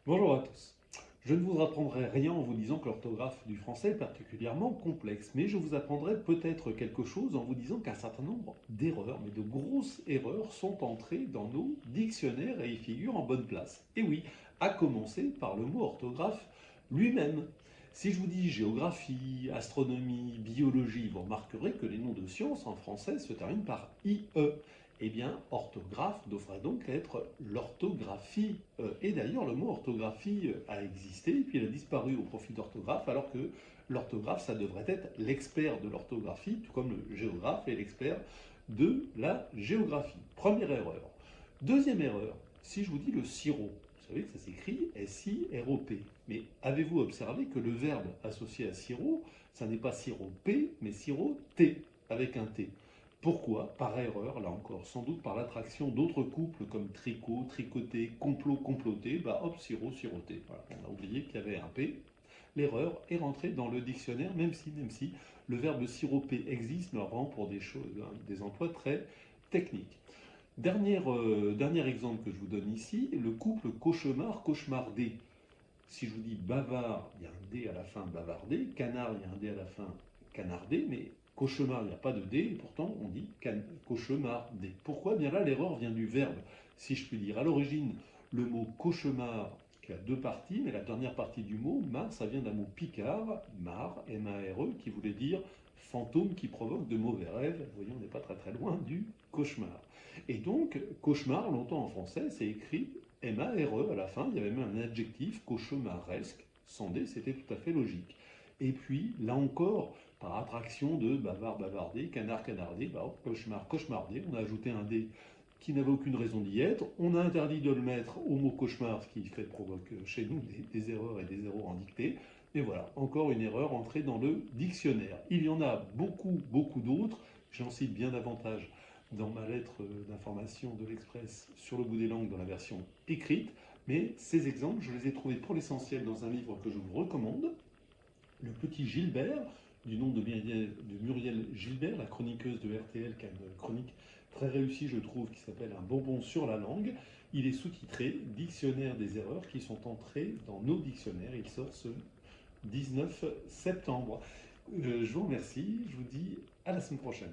Bonjour à tous. Je ne vous apprendrai rien en vous disant que l'orthographe du français est particulièrement complexe, mais je vous apprendrai peut-être quelque chose en vous disant qu'un certain nombre d'erreurs, mais de grosses erreurs, sont entrées dans nos dictionnaires et y figurent en bonne place. Et oui, à commencer par le mot orthographe lui-même. Si je vous dis géographie, astronomie, biologie, vous remarquerez que les noms de sciences en français se terminent par IE. Eh bien, orthographe devrait donc être l'orthographie. Et d'ailleurs, le mot orthographie a existé, puis il a disparu au profit d'orthographe, alors que l'orthographe, ça devrait être l'expert de l'orthographie, tout comme le géographe est l'expert de la géographie. Première erreur. Deuxième erreur, si je vous dis le sirop, vous savez que ça s'écrit S-I-R-O-P. Mais avez-vous observé que le verbe associé à sirop, ça n'est pas sirop-P, mais sirop-T, avec un T. Pourquoi? Par erreur, là encore, sans doute par l'attraction d'autres couples comme tricot, tricoté, complot, comploté, bah hop, sirop, siroté. Voilà, on a oublié qu'il y avait un P. L'erreur est rentrée dans le dictionnaire, même si le verbe siroper existe, mais vraiment pour des choses, des emplois très techniques. Dernier exemple que je vous donne ici, le couple cauchemar-cauchemardé. Si je vous dis bavard, il y a un D à la fin, bavardé, canard, il y a un D à la fin, canardé, mais cauchemar, il n'y a pas de D, et pourtant on dit cauchemardé. Pourquoi? Bien là, l'erreur vient du verbe, si je puis dire. À l'origine, le mot cauchemar, qui a deux parties, mais la dernière partie du mot, mar, ça vient d'un mot picard, mar, M-A-R-E, qui voulait dire fantôme qui provoque de mauvais rêves. Vous voyez, on n'est pas très très loin du cauchemar. Et donc, cauchemar, longtemps en français, c'est écrit M-A-R-E à la fin, il y avait même un adjectif, cauchemaresque, sans D, c'était tout à fait logique. Et puis, là encore, par attraction de bavard, bavardé, canard, canardé, bah, cauchemar, cauchemardé, on a ajouté un D qui n'avait aucune raison d'y être. On a interdit de le mettre au mot cauchemar, ce qui fait provoque chez nous des erreurs et des erreurs en dictée. Et voilà, encore une erreur entrée dans le dictionnaire. Il y en a beaucoup, beaucoup d'autres. J'en cite bien davantage dans ma lettre d'information de l'Express sur le bout des langues dans la version écrite. Mais ces exemples, je les ai trouvés pour l'essentiel dans un livre que je vous recommande, Le Petit Gilbert, du nom de Muriel Gilbert, la chroniqueuse de RTL, qui a une chronique très réussie, je trouve, qui s'appelle Un bonbon sur la langue. Il est sous-titré Dictionnaire des erreurs qui sont entrées dans nos dictionnaires. Il sort ce 19 septembre. Je vous remercie, je vous dis à la semaine prochaine.